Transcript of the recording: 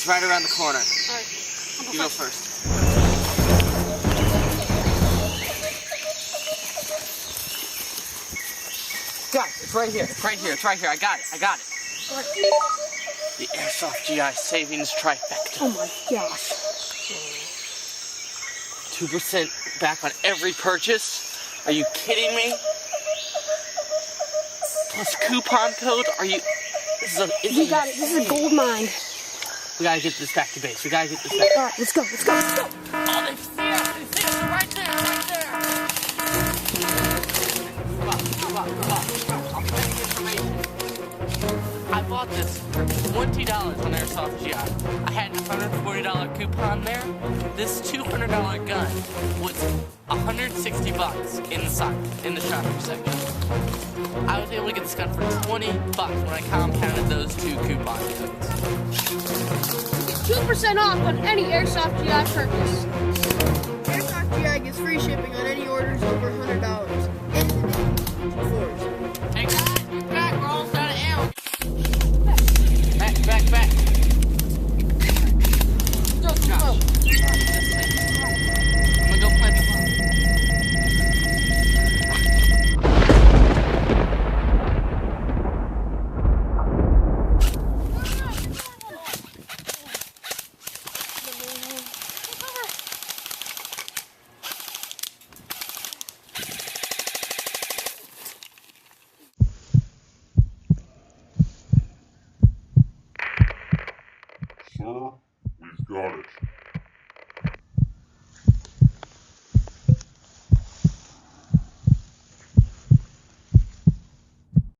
It's right around the corner. Alright. You go first. Guys, it's right here. It's right here. It's right here. I got it. I got it. Alright. The Airsoft GI Savings Trifecta. Oh my gosh. 2% back on every purchase. Are you kidding me? Plus coupon codes. Are you? You got it. This is a gold mine. We gotta get this back to base. We gotta get this back. Alright, let's go. Let's go. Let's go. Oh, they see us. They see us. They're right there. Right there. Come on. Come on. Come on. I'll send you information. I bought this for $20 on Airsoft GI. I had a $140 coupon there. This $200 gun was $160 in the shopping section. I was able to get this gun for $20 when I compounded those two coupon codes. 2% off on any Airsoft GI purchase. Airsoft GI gets free shipping on any orders over $100. Hey guys, get back. We're almost out of ammo. Back. Go. I'm gonna go plant the bomb. Sir, we've got it.